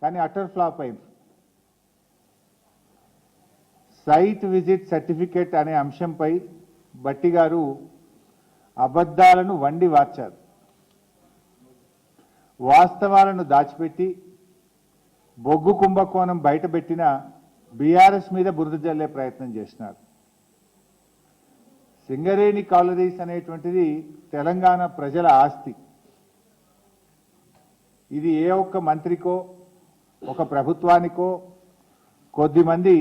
కానీ utter flop అయింది. Site visit certificate అనే అంశంపై భట్టి గారు అబద్ధాలను వండి వార్చారు. వాస్తవాలను దాచిపెట్టి బొగ్గు కుంభకోణం బయటపెట్టిన బీఆర్ఎస్ మీద బురద జల్లే ప్రయత్నం చేసినారు. సింగరేణి కాలరీస్ అనేటువంటిది తెలంగాణ ప్రజల ఆస్తి. ఇది ఏ ఒక్క మంత్రికో ఒక ప్రభుత్వానికో కొద్దిమంది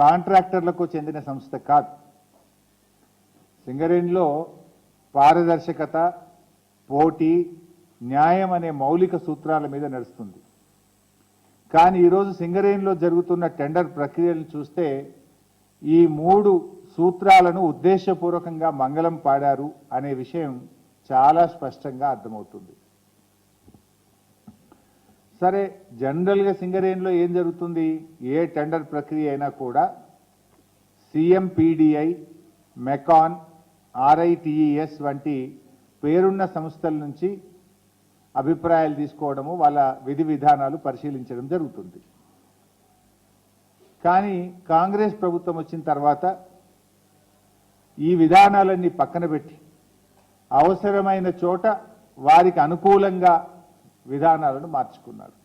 కాంట్రాక్టర్లకు చెందిన సంస్థ కాదు. సింగరేణిలో పారదర్శకత, పోటీ, న్యాయం అనే మౌలిక సూత్రాల మీద నడుస్తుంది. కానీ ఈరోజు సింగరేణిలో జరుగుతున్న టెండర్ ప్రక్రియలను చూస్తే ఈ 3 సూత్రాలను ఉద్దేశపూర్వకంగా మంగళం పాడారు అనే విషయం చాలా స్పష్టంగా అర్థమవుతుంది. సరే, జనరల్గా సింగరేణిలో ఏం జరుగుతుంది? ఏ టెండర్ ప్రక్రియ అయినా కూడా సిఎంపిడిఐ, మెకాన్, ఆర్ఐటిఈఎస్ వంటి పేరున్న సంస్థల నుంచి అభిప్రాయాలు తీసుకోవడము, వాళ్ళ విధి విధానాలు పరిశీలించడం జరుగుతుంది. కానీ కాంగ్రెస్ ప్రభుత్వం వచ్చిన తర్వాత ఈ విధానాలన్నీ పక్కన పెట్టి అవసరమైన చోట వారికి అనుకూలంగా విధానాలను మార్చుకున్నారు.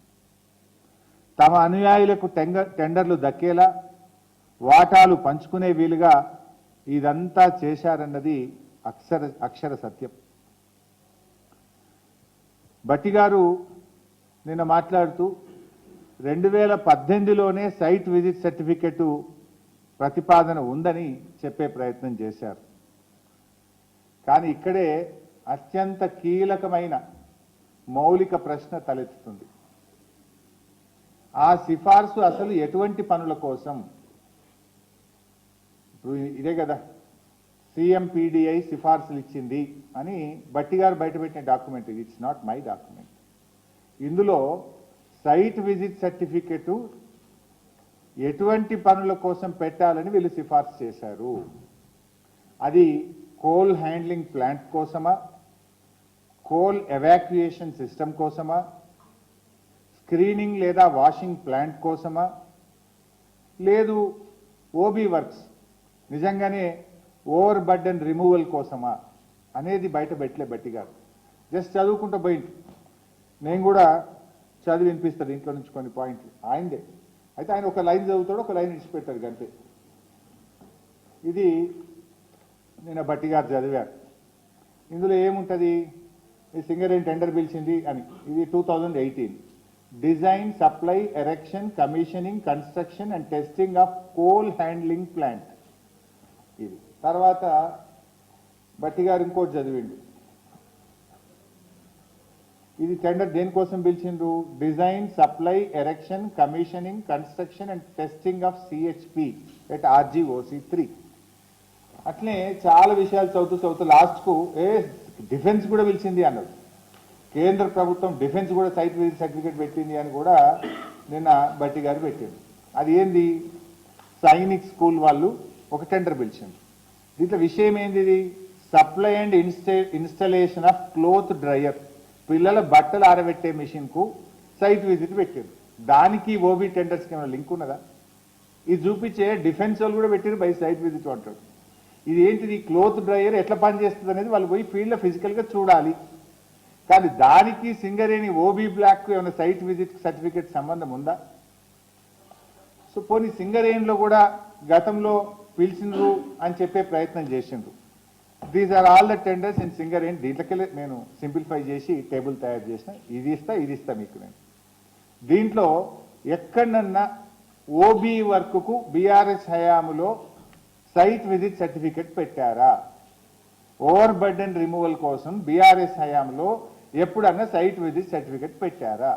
తమ అనుయాయులకు టెండర్లు దక్కేలా, వాటాలు పంచుకునే వీలుగా ఇదంతా చేశారన్నది అక్షర సత్యం. భట్టి గారు నిన్న మాట్లాడుతూ 2018లోనే సైట్ విజిట్ సర్టిఫికెట్ ప్రతిపాదన ఉందని చెప్పే ప్రయత్నం చేశారు. కానీ ఇక్కడే అత్యంత కీలకమైన మౌలిక ప్రశ్న తలెత్తుతుంది. ఆ సిఫార్సు అసలు ఎటువంటి పనుల కోసం? ఇప్పుడు ఇదే కదా సిఎంపిడిఐ సిఫార్సులు ఇచ్చింది అని భట్టి గారు బయటపెట్టిన document. It's not my document. ఇందులో సైట్ విజిట్ సర్టిఫికెట్ ఎటువంటి పనుల కోసం పెట్టాలని వీళ్ళు సిఫార్సు చేశారు. అది కోల్ హ్యాండ్లింగ్ ప్లాంట్ కోసమా, కోల్ ఎవాక్యుయేషన్ సిస్టమ్ కోసమా, స్క్రీనింగ్ లేదా వాషింగ్ ప్లాంట్ కోసమా, లేదు ఓబీ వర్క్స్ నిజంగానే ఓవర్ బర్డెన్ రిమూవల్ కోసమా అనేది బయట పెట్టలే భట్టి గారు. జస్ట్ చదువుకుంటూ పోయింది. నేను కూడా చదివి వినిపిస్తాడు ఇంట్లో నుంచి కొన్ని పాయింట్లు ఆయనదే. అయితే ఆయన ఒక లైన్ చదువుతాడు, ఒక లైన్ ఇచ్చిపెట్టాడు అంతే. ఇది నేను భట్టి గారు చదివారు. ఇందులో ఏముంటుంది? ఈ సింగరేణి టెండర్ పిలిచింది అని. ఇది 2018 design, supply, erection, commissioning, construction and testing of coal handling plant. ఇది తర్వాత భట్టి గారు ఇంకోటి చదివిండు. ఇది టెండర్ దేనికోసం పిలిచిండ్రు? Design, supply, erection, commissioning, construction and testing of CHP at RGOC3. అట్లనే చాలా విషయాలు చదువుతూ లాస్ట్కు డిఫెన్స్ కూడా పిలిచింది అన్నారు. కేంద్ర ప్రభుత్వం డిఫెన్స్ కూడా సైట్ విజిట్ సర్టిఫికేట్ పెట్టింది అని కూడా నిన్న భట్టి గారు పెట్టారు. అది ఏంది? సైనిక్ స్కూల్ వాళ్ళు ఒక టెండర్ పిలిచింది. దీంట్లో విషయం ఏంది? ఇది supply and installation of cloth dryer, పిల్లల బట్టలు ఆరబెట్టే మిషన్కు సైట్ విజిట్ పెట్టారు. దానికి ఓబీ టెండర్స్కి ఏమైనా లింక్ ఉన్నదా? ఇది చూపించే డిఫెన్స్ వాళ్ళు కూడా పెట్టారు బై సైట్ విజిట్ అంటారు. ఇది ఏంటిది? క్లోత్ డ్రయర్ ఎట్లా పనిచేస్తుంది అనేది వాళ్ళు పోయి ఫీల్డ్లో ఫిజికల్గా చూడాలి. కానీ దానికి సింగరేణి ఓబీ బ్లాక్ ఏమైనా సైట్ విజిట్ సర్టిఫికేట్ సంబంధం ఉందా? సో పోనీ సింగరేణిలో కూడా గతంలో పిలిచిండ్రు అని చెప్పే ప్రయత్నం చేసిండ్రు. These are all the tenders in Singareni. దీంట్లోకెళ్ళి నేను సింప్లిఫై చేసి టేబుల్ తయారు చేసిన. ఇది ఇస్తా మీకు నేను. దీంట్లో ఎక్కడన్నా ఓబీ వర్క్కు బీఆర్ఎస్ హయాములో సైట్ విజిట్ సర్టిఫికెట్ పెట్టారా? ఓవర్ బర్డెన్ రిమూవల్ కోసం బీఆర్ఎస్ హయాంలో ఎప్పుడన్నా సైట్ విజిట్ సర్టిఫికెట్ పెట్టారా?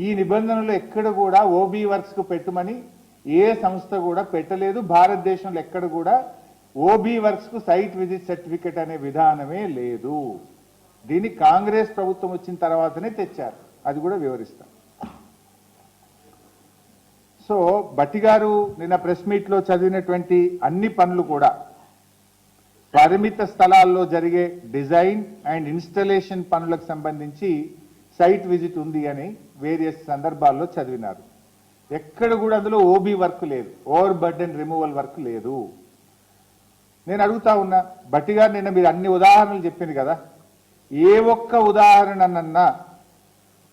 ఈ నిబంధనలు ఎక్కడ కూడా ఓబీ వర్క్స్ కు పెట్టమని ఏ సంస్థ కూడా పెట్టలేదు. భారతదేశంలో ఎక్కడ కూడా ఓబీ వర్క్స్ కు సైట్ విజిట్ సర్టిఫికెట్ అనే విధానమే లేదు. దీన్ని కాంగ్రెస్ ప్రభుత్వం వచ్చిన తర్వాతనే తెచ్చారు. అది కూడా వివరిస్తాం. సో భట్టి గారు నిన్న ప్రెస్ మీట్ లో చదివినటువంటి అన్ని పనులు కూడా పరిమిత స్థలాల్లో జరిగే డిజైన్ అండ్ ఇన్స్టలేషన్ పనులకు సంబంధించి సైట్ విజిట్ ఉంది అని వేరియస్ సందర్భాల్లో చదివినారు. ఎక్కడ కూడా అందులో ఓబీ వర్క్ లేదు, ఓవర్ బర్డెన్ రిమూవల్ వర్క్ లేదు. నేను అడుగుతా ఉన్నా, బట్టి గారు నిన్న మీరు అన్ని ఉదాహరణలు చెప్పింది కదా, ఏ ఒక్క ఉదాహరణనన్నా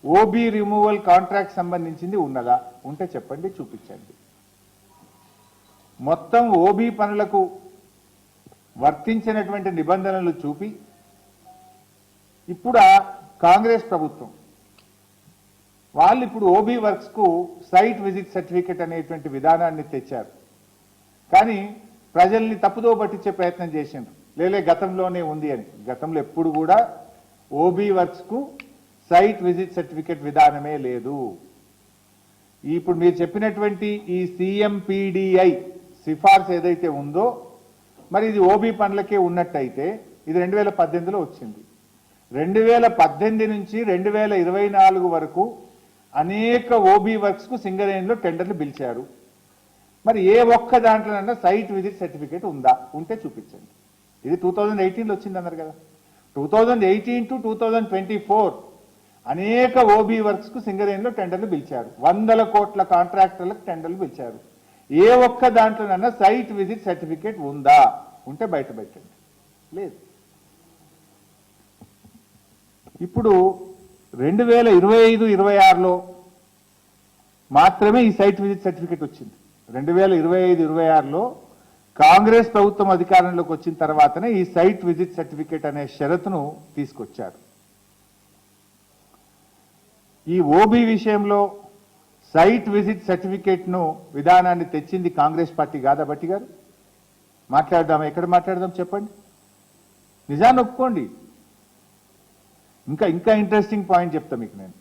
ఓబీ రిమూవల్ కాంట్రాక్ట్ సంబంధించింది ఉన్నదా? ఉంటే చెప్పండి, చూపించండి. మొత్తం ఓబీ పనులకు వర్తించినటువంటి నిబంధనలు చూపి ఇప్పుడు కాంగ్రెస్ ప్రభుత్వం వాళ్ళు ఇప్పుడు ఓబీ వర్క్స్ కు సైట్ విజిట్ సర్టిఫికెట్ అనేటువంటి విధానాన్ని తెచ్చారు. కానీ ప్రజల్ని తప్పుదో పట్టించే ప్రయత్నం చేసిండ్రు, లేలే గతంలోనే ఉంది అని. గతంలో ఎప్పుడు కూడా ఓబీ వర్క్స్ కు సైట్ విజిట్ సర్టిఫికెట్ విధానమే లేదు. ఇప్పుడు మీరు చెప్పినటువంటి ఈ సిఎంపిడిఐ సిఫార్సు ఏదైతే ఉందో, మరి ఇది ఓబీ పనులకే ఉన్నట్టయితే ఇది 2018లో వచ్చింది. 2018 నుంచి 2024 వరకు అనేక ఓబీ వర్క్స్ కు సింగరేణిలో టెండర్లు పిలిచారు. మరి ఏ ఒక్క దాంట్లోనన్నా సైట్ విజిట్ సర్టిఫికేట్ ఉందా? ఉంటే చూపించండి. ఇది 2018లో వచ్చింది అన్నారు కదా. 2018 to 2024 అనేక ఓబీ వర్క్స్ కు సింగరేణిలో టెండర్లు పిలిచారు. 100 కోట్ల కాంట్రాక్టర్లకు టెండర్లు పిలిచారు. ఏ ఒక్క దాంట్లోనన్నా సైట్ విజిట్ సర్టిఫికేట్ ఉందా? ఉంటే బయట పెట్టండి. లేదు. ఇప్పుడు 2025-26లో మాత్రమే ఈ సైట్ విజిట్ సర్టిఫికేట్ వచ్చింది. 2025-26లో కాంగ్రెస్ ప్రభుత్వం అధికారంలోకి వచ్చిన తర్వాతనే ఈ సైట్ విజిట్ సర్టిఫికేట్ అనే షరతును తీసుకొచ్చారు. ఈ ఓబీ విషయంలో సైట్ విజిట్ సర్టిఫికేట్ ను విధానాన్ని తెచ్చింది కాంగ్రెస్ పార్టీ కాదా? బట్టి గారు మాట్లాడదామా? ఎక్కడ మాట్లాడదాం చెప్పండి, నిజాన్ని ఒప్పుకోండి. ఇంకా ఇంట్రెస్టింగ్ పాయింట్ చెప్తా మీకు నేను.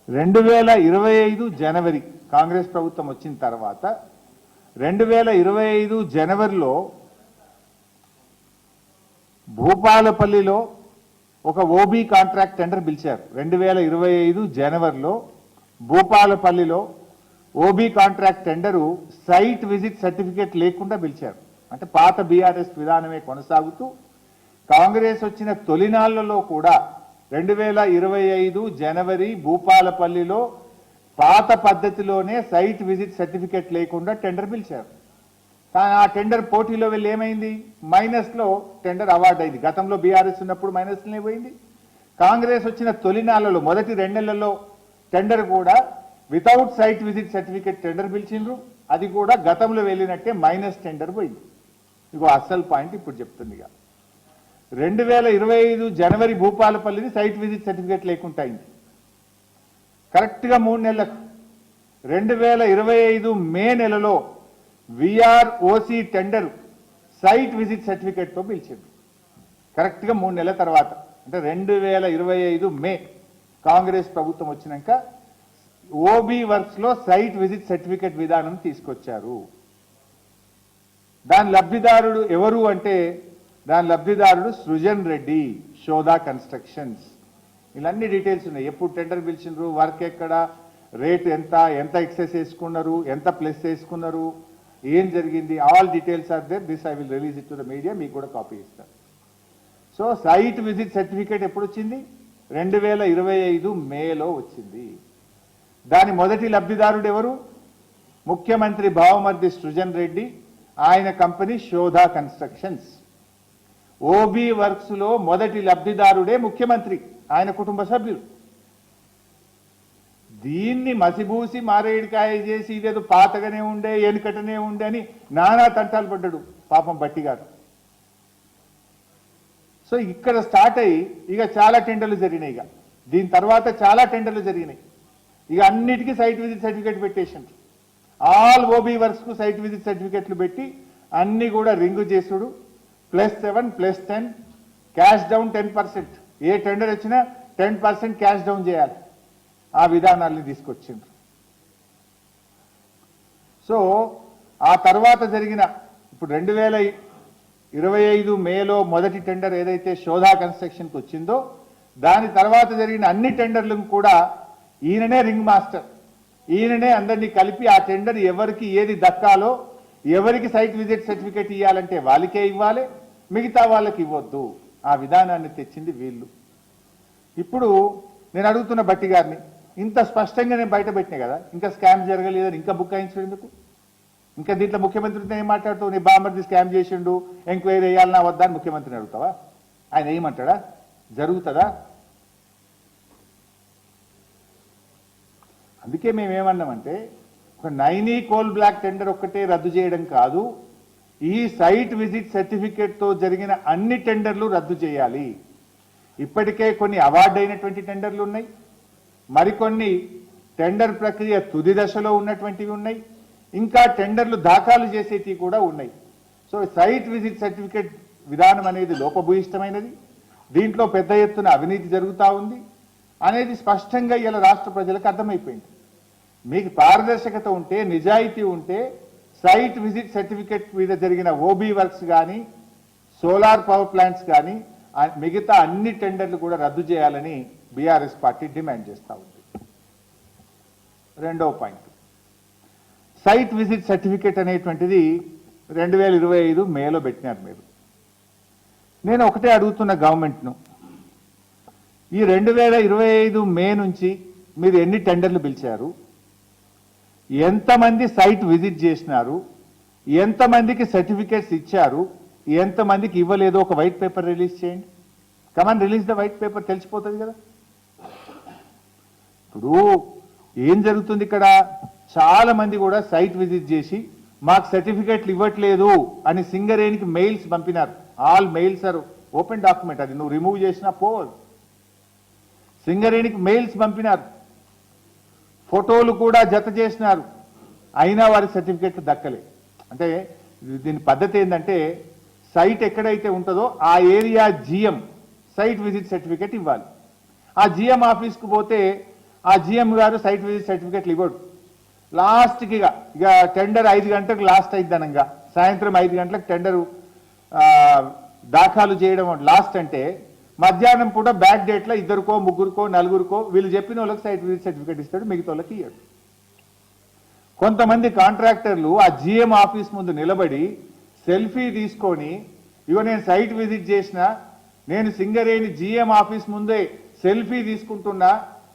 2025 జనవరి కాంగ్రెస్ ప్రభుత్వం వచ్చిన తర్వాత 2025 జనవరిలో భూపాలపల్లిలో ఒక ఓబీ కాంట్రాక్ట్ టెండర్ పిలిచారు. 2025 జనవరిలో భూపాలపల్లిలో OB contract tender site visit certificate లేకుండా పిలిచారు. అంటే పాత బీఆర్ఎస్ విధానమే కొనసాగుతూ కాంగ్రెస్ వచ్చిన తొలినాళ్లలో కూడా 2025 జనవరి భూపాలపల్లిలో పాత పద్ధతిలోనే సైట్ విజిట్ సర్టిఫికేట్ లేకుండా టెండర్ పిలిచారు. కానీ ఆ టెండర్ పోటీలో వెళ్ళి ఏమైంది? మైనస్లో టెండర్ అవార్డు అయింది. గతంలో బీఆర్ఎస్ ఉన్నప్పుడు మైనస్లోనే పోయింది. కాంగ్రెస్ వచ్చిన తొలినాళ్లలో మొదటి 2 నెలల్లో టెండర్ కూడా without site visit certificate tender పిలిచిండ్రు. అది కూడా గతంలో వెళ్ళినట్టే మైనస్ టెండర్ పోయింది. ఇగో అసలు పాయింట్ ఇప్పుడు చెప్తుంది. 2025 జనవరి భూపాలపల్లిది సైట్ విజిట్ సర్టిఫికేట్ లేకుండా అయింది. కరెక్ట్గా 3 నెలలకు 2025 మే నెలలో విఆర్ఓసి టెండర్ సైట్ విజిట్ సర్టిఫికేట్తో పిలిచింది. కరెక్ట్గా 3 నెలల తర్వాత, అంటే 2025 మే కాంగ్రెస్ ప్రభుత్వం వచ్చినాక ఓబీ వర్క్స్ లో సైట్ విజిట్ సర్టిఫికేట్ విధానం తీసుకొచ్చారు. దాని లబ్ధిదారుడు ఎవరు అంటే దాని లబ్ధిదారుడు సృజన్ రెడ్డి, శోధా కన్స్ట్రక్షన్స్. ఇలాన్ని డీటెయిల్స్ ఉన్నాయి. ఎప్పుడు టెండర్ పిలిచినారు, వర్క్ ఎక్కడ, రేట్ ఎంత ఎక్సెస్ వేసుకున్నారు, ఎంత ప్లస్ వేసుకున్నారు, ఏం జరిగింది, all details are there. This I will release it to the media. మీకు కూడా కాపీ ఇస్తాను. సో సైట్ విజిట్ సర్టిఫికేట్ ఎప్పుడు వచ్చింది? 2025 మేలో వచ్చింది. దాని మొదటి లబ్ధిదారుడు ఎవరు? ముఖ్యమంత్రి బావమర్ది సృజన్ రెడ్డి, ఆయన company Shodha constructions. OB works లో మొదటి లబ్ధిదారుడే ముఖ్యమంత్రి, ఆయన కుటుంబ సభ్యులు. దీన్ని మసిబూసి మారేడికాయ చేసి ఇదేదో పాతగానే ఉండే, ఎనుకటనే ఉండే అని నానా తంటాలు పడ్డాడు పాపం బట్టి గారు. సో ఇక్కడ స్టార్ట్ అయ్యి ఇక చాలా టెండర్లు జరిగినాయి. ఇక దీని తర్వాత చాలా టెండర్లు జరిగినాయి. ఇక అన్నిటికీ సైట్ విజిట్ సర్టిఫికేట్ పెట్టేసిండ్రు. ఆల్ ఓబీ వర్క్స్ కు సైట్ విజిట్ సర్టిఫికేట్లు పెట్టి అన్ని కూడా రింగు చేసుడు. +7 +10 క్యాష్ డౌన్ 10%. ఏ టెండర్ వచ్చినా 10% క్యాష్ డౌన్ చేయాలి. ఆ విధానాల్ని తీసుకొచ్చిండ్రు. సో ఆ తర్వాత జరిగిన ఇప్పుడు 2025 మేలో మొదటి టెండర్ ఏదైతే శోధా కన్స్ట్రక్షన్కి వచ్చిందో, దాని తర్వాత జరిగిన అన్ని టెండర్లను కూడా ఈయననే రింగ్ మాస్టర్. ఈయననే అందరినీ కలిపి ఆ టెండర్ ఎవరికి ఏది దక్కాలో, ఎవరికి సైట్ విజిట్ సర్టిఫికేట్ ఇవ్వాలంటే వాళ్ళకే ఇవ్వాలి, మిగతా వాళ్ళకి ఇవ్వద్దు. ఆ విధానాన్ని తెచ్చింది వీళ్ళు. ఇప్పుడు నేను అడుగుతున్న బట్టి గారిని, ఇంత స్పష్టంగా నేను బయట పెట్టినా కదా, ఇంకా స్కామ్ జరగలేదని ఇంకా బుక్కాయించడం ఎందుకు? ఇంకా దీంట్లో ముఖ్యమంత్రితో ఏం మాట్లాడుతావు? నీ బామ్మర్ది స్కామ్ చేసిండు, ఎంక్వైరీ వేయాలన్నా వద్దా అని ముఖ్యమంత్రిని అడుగుతావా? ఆయన ఏమంటాడా? జరుగుతుందా? అందుకే మేమేమన్నామంటే, ఒక నైనీ కోల్ బ్లాక్ టెండర్ ఒక్కటే రద్దు చేయడం కాదు, ఈ సైట్ విజిట్ సర్టిఫికేట్తో జరిగిన అన్ని టెండర్లు రద్దు చేయాలి. ఇప్పటికే కొన్ని అవార్డు అయినటువంటి టెండర్లు ఉన్నాయి, మరికొన్ని టెండర్ ప్రక్రియ తుది దశలో ఉన్నటువంటివి ఉన్నాయి, ఇంకా టెండర్లు దాఖలు చేసేటివి కూడా ఉన్నాయి. సో సైట్ విజిట్ సర్టిఫికేట్ విధానం అనేది లోపభూయిష్టమైనది, దీంట్లో పెద్ద ఎత్తున అవినీతి జరుగుతూ ఉంది అనేది స్పష్టంగా ఇలా రాష్ట్ర ప్రజలకు అర్థమైపోయింది. మీకు పారదర్శకత ఉంటే, నిజాయితీ ఉంటే, సైట్ విజిట్ సర్టిఫికేట్ మీద జరిగిన ఓబీ వర్క్స్ కానీ, సోలార్ పవర్ ప్లాంట్స్ కానీ, మిగతా అన్ని టెండర్లు కూడా రద్దు చేయాలని బీఆర్ఎస్ పార్టీ డిమాండ్ చేస్తూ ఉంది. రెండవ పాయింట్, సైట్ విజిట్ సర్టిఫికేట్ అనేటువంటిది 2025 మేలో పెట్టినారు మీరు. నేను ఒకటే అడుగుతున్న గవర్నమెంట్ను, ఈ 2025 మే నుంచి మీరు ఎన్ని టెండర్లు పిలిచారు, ఎంతమంది సైట్ విజిట్ చేసినారు, ఎంతమందికి సర్టిఫికేట్స్ ఇచ్చారు, ఎంతమందికి ఇవ్వలేదో ఒక వైట్ పేపర్ రిలీజ్ చేయండి. కమాన్, రిలీజ్ ద వైట్ పేపర్, తెలిసిపోతుంది కదా. ఇప్పుడు ఏం జరుగుతుంది ఇక్కడ, చాలా మంది కూడా సైట్ విజిట్ చేసి మాకు సర్టిఫికేట్లు ఇవ్వట్లేదు అని సింగరేణికి మెయిల్స్ పంపినారు. All mails are open document, అది నువ్వు రిమూవ్ చేసినా పోదు. సింగరేణికి మెయిల్స్ పంపినారు, ఫోటోలు కూడా జత చేసినారు, అయినా వారి సర్టిఫికేట్లు దక్కలే. అంటే దీని పద్ధతి ఏంటంటే, సైట్ ఎక్కడైతే ఉంటుందో ఆ area GM site visit certificate ఇవ్వాలి. ఆ జిఎం ఆఫీస్కు పోతే ఆ జిఎం గారు సైట్ విజిట్ సర్టిఫికేట్లు ఇవ్వడు. లాస్ట్కి ఇక టెండర్ 5 గంటలకు లాస్ట్ అయిద్దనంగా, సాయంత్రం 5 గంటలకు టెండరు దాఖలు చేయడం లాస్ట్ అంటే, మధ్యాహ్నం పూట బ్యాక్ డేట్లో 2కో 3కో 4కో వీళ్ళు చెప్పిన వాళ్ళకి సైట్ విజిట్ సర్టిఫికేట్ ఇస్తాడు, మిగతా వాళ్ళకి ఇవ్వడు. కొంతమంది కాంట్రాక్టర్లు ఆ జిఎం ఆఫీస్ ముందు నిలబడి సెల్ఫీ తీసుకొని, ఇగో నేను సైట్ విజిట్ చేసిన, నేను సింగరేణి జిఎం ఆఫీస్ ముందే సెల్ఫీ తీసుకుంటున్నా,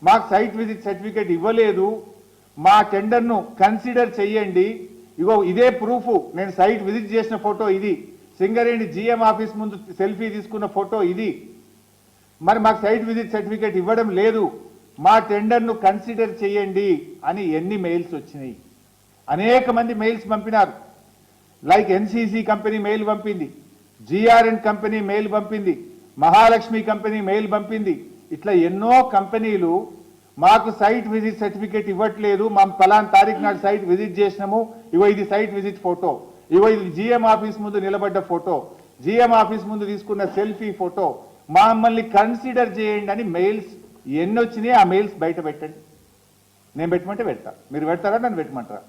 మాకు సైట్ విజిట్ సర్టిఫికేట్ ఇవ్వలేదు, మా టెండర్ను కన్సిడర్ చెయ్యండి, ఇగో ఇదే ప్రూఫ్, నేను సైట్ విజిట్ చేసిన ఫోటో ఇది, సింగరేణి జిఎం ఆఫీస్ ముందు సెల్ఫీ తీసుకున్న ఫోటో ఇది, మరి మాకు సైట్ విజిట్ సర్టిఫికేట్ ఇవ్వడం లేదు, మా టెండర్ను కన్సిడర్ చేయండి అని ఎన్ని మెయిల్స్ వచ్చినాయి. అనేక మంది మెయిల్స్ పంపినారు. లైక్ ఎన్సీసీ కంపెనీ మెయిల్ పంపింది, జిఆర్ఎన్ కంపెనీ మెయిల్ పంపింది, మహాలక్ష్మి కంపెనీ మెయిల్ పంపింది. ఇట్లా ఎన్నో కంపెనీలు మాకు సైట్ విజిట్ సర్టిఫికేట్ ఇవ్వట్లేదు, మా పలానా తారీఖు నాడు సైట్ విజిట్ చేసినాము, ఇగో ఇది సైట్ విజిట్ ఫోటో, ఇగో ఇది జిఎం ఆఫీస్ ముందు నిలబడ్డ ఫోటో, జిఎం ఆఫీస్ ముందు తీసుకున్న సెల్ఫీ ఫోటో, మమ్మల్ని కన్సిడర్ చేయండి అని మెయిల్స్ ఎన్ని వచ్చినాయి. ఆ మెయిల్స్ బయట పెట్టండి, నేను పెట్టమంటే పెడతా, మీరు పెడతారా నన్ను పెట్టమంటారా?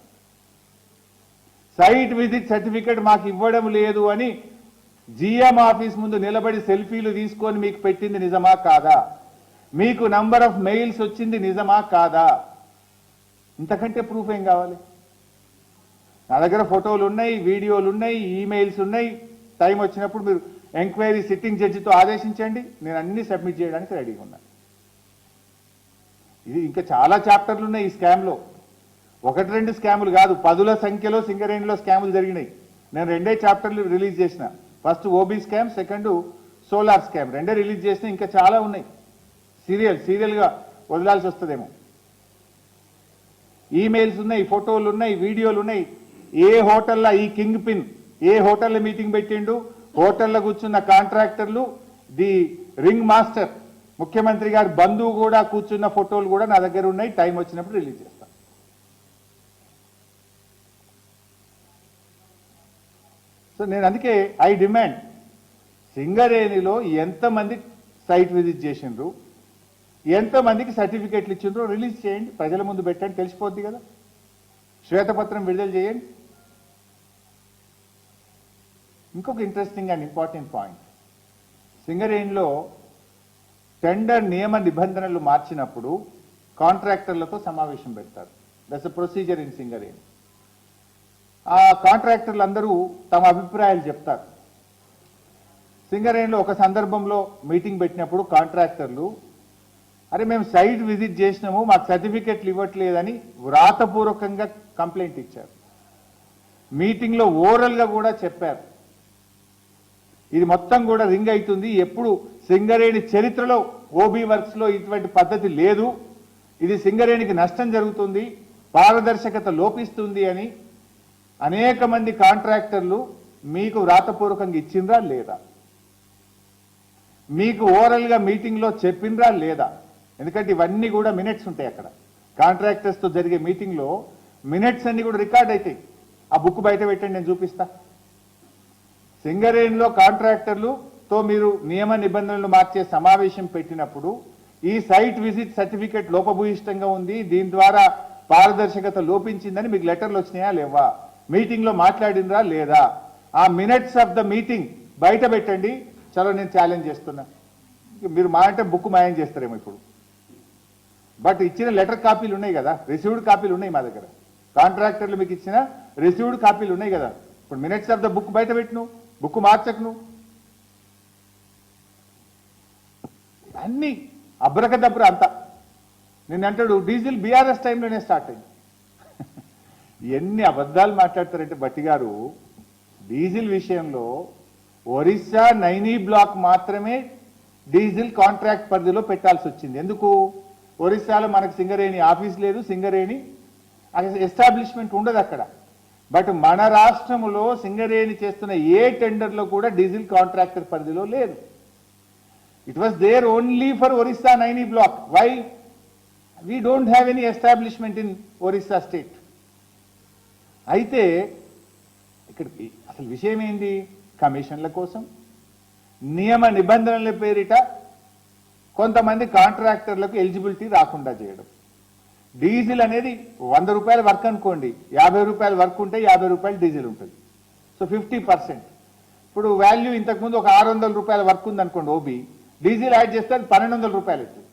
సైట్ విజిట్ సర్టిఫికేట్ మాకు ఇవ్వడం లేదు అని జిఎం ఆఫీస్ ముందు నిలబడి సెల్ఫీలు తీసుకొని మీకు పెట్టింది నిజమా కాదా? మీకు నంబర్ ఆఫ్ మెయిల్స్ వచ్చింది నిజమా కాదా? ఇంతకంటే ప్రూఫ్ ఏం కావాలి? నా దగ్గర ఫోటోలు ఉన్నాయి, వీడియోలు ఉన్నాయి, ఈమెయిల్స్ ఉన్నాయి. టైం వచ్చినప్పుడు మీరు ఎంక్వైరీ సిట్టింగ్ జడ్జితో ఆదేశించండి, నేను అన్ని సబ్మిట్ చేయడానికి రెడీగా ఉన్నాను. ఇది ఇంకా చాలా చాప్టర్లు ఉన్నాయి ఈ స్కామ్లో. 1-2 స్కాములు కాదు, 10ల సంఖ్యలో సింగరేణిలో స్కాములు జరిగినాయి. నేను 2 చాప్టర్లు రిలీజ్ చేసిన, first OB scam, second solar scam, 2 release చేసిన. ఇంకా చాలా ఉన్నాయి. సీరియల్గా వదలాల్సి వస్తుందేమో. ఈమెయిల్స్ ఉన్నాయి, ఫోటోలు ఉన్నాయి, వీడియోలు ఉన్నాయి. ఏ హోటల్లో ఈ కింగ్ పిన్ ఏ హోటల్లో మీటింగ్ పెట్టిండు, హోటల్లో కూర్చున్న కాంట్రాక్టర్లు, ది రింగ్ మాస్టర్, ముఖ్యమంత్రి గారి బంధువు కూడా కూర్చున్న ఫోటోలు కూడా నా దగ్గర ఉన్నాయి. టైం వచ్చినప్పుడు రిలీజ్ చేస్తాను. సో నేను అందుకే ఐ డిమాండ్, సింగరేణిలో ఎంతమంది సైట్ విజిట్ చేసిండ్రు, ఎంతమందికి సర్టిఫికేట్లు ఇచ్చిండ్రో రిలీజ్ చేయండి, ప్రజల ముందు పెట్టండి, తెలిసిపోద్ది కదా. శ్వేతపత్రం విడుదల చేయండి. ఇంకొక ఇంట్రెస్టింగ్ అండ్ ఇంపార్టెంట్ పాయింట్, సింగరేణిలో టెండర్ నియమ నిబంధనలు మార్చినప్పుడు కాంట్రాక్టర్లతో సమావేశం పెడతారు. That's a procedure in Singareni. ఆ కాంట్రాక్టర్లు అందరూ తమ అభిప్రాయాలు చెప్తారు. సింగరేణిలో ఒక సందర్భంలో మీటింగ్ పెట్టినప్పుడు కాంట్రాక్టర్లు అరే మేము సైట్ విజిట్ చేసినాము మాకు సర్టిఫికెట్లు ఇవ్వట్లేదని వ్రాతపూర్వకంగా కంప్లైంట్ ఇచ్చారు. మీటింగ్లో ఓరల్గా కూడా చెప్పారు. ఇది మొత్తం కూడా రింగ్ అవుతుంది. ఎప్పుడు సింగరేణి చరిత్రలో ఓబీ వర్క్స్లో ఇటువంటి పద్ధతి లేదు, ఇది సింగరేణికి నష్టం జరుగుతుంది, పారదర్శకత లోపిస్తుంది అని అనేక మంది కాంట్రాక్టర్లు మీకు వ్రాతపూర్వకంగా ఇచ్చిండ్రా లేదా? మీకు ఓరల్గా మీటింగ్లో చెప్పిండ్రా లేదా? ఎందుకంటే ఇవన్నీ కూడా మినిట్స్ ఉంటాయి. అక్కడ కాంట్రాక్టర్స్తో జరిగే మీటింగ్లో మినిట్స్ అన్ని కూడా రికార్డ్ అవుతాయి. ఆ బుక్ బయట పెట్టండి, నేను చూపిస్తా. సింగరేణిలో కాంట్రాక్టర్లుతో మీరు నియమ నిబంధనలు మార్చే సమావేశం పెట్టినప్పుడు ఈ సైట్ విజిట్ సర్టిఫికెట్ లోపభూయిష్టంగా ఉంది, దీని ద్వారా పారదర్శకత లోపించిందని మీకు లెటర్లు వచ్చినాయా లేవా? మీటింగ్లో మాట్లాడినరా లేదా? ఆ మినిట్స్ ఆఫ్ ద మీటింగ్ బయట పెట్టండి. చలో నేను ఛాలెంజ్ చేస్తున్నా. మీరు మా అంటే బుక్ మాయం చేస్తారేమో ఇప్పుడు. బట్ ఇచ్చిన లెటర్ కాపీలు ఉన్నాయి కదా, రిసీవ్డ్ కాపీలు ఉన్నాయి మా దగ్గర. కాంట్రాక్టర్లు మీకు ఇచ్చిన రిసీవ్డ్ కాపీలు ఉన్నాయి కదా. ఇప్పుడు మినిట్స్ ఆఫ్ ద బుక్ బయట పెట్టును, బుక్ మార్చకును. అన్ని అబ్రకదబ్ర అంతా. నేను అంటాడు డీజిల్ బీఆర్ఎస్ టైంలోనే స్టార్ట్ అయింది. ఎన్ని అబద్ధాలు మాట్లాడతారంటే బట్టి గారు, డీజిల్ విషయంలో ఒరిస్సా నైనీ బ్లాక్ మాత్రమే డీజిల్ కాంట్రాక్ట్ పరిధిలో పెట్టాల్సి వచ్చింది. ఎందుకు? ఒరిస్సాలో మనకు సింగరేణి ఆఫీస్ లేదు, సింగరేణి ఎస్టాబ్లిష్మెంట్ ఉండదు అక్కడ. బట్ మన రాష్ట్రంలో సింగరేణి చేస్తున్న ఏ టెండర్లో కూడా డీజిల్ కాంట్రాక్టర్ పరిధిలో లేదు. It was there only for Orissa Naini block. Why? We don't have any establishment in Orissa state. అయితే ఇక్కడ అసలు విషయం ఏంది? కమిషన్ల కోసం నియమ నిబంధనల పేరిట కొంతమంది కాంట్రాక్టర్లకు ఎలిజిబిలిటీ రాకుండా చేయడం. డీజిల్ అనేది 100 రూపాయల వర్క్ అనుకోండి, 50 రూపాయల వర్క్ ఉంటే 50 రూపాయలు డీజిల్ ఉంటుంది. సో 50%. ఇప్పుడు వాల్యూ ఇంతకుముందు ఒక 600 రూపాయల వర్క్ ఉంది అనుకోండి ఓబీ, డీజిల్ యాడ్ చేస్తే అది 1200 రూపాయలు అవుతుంది.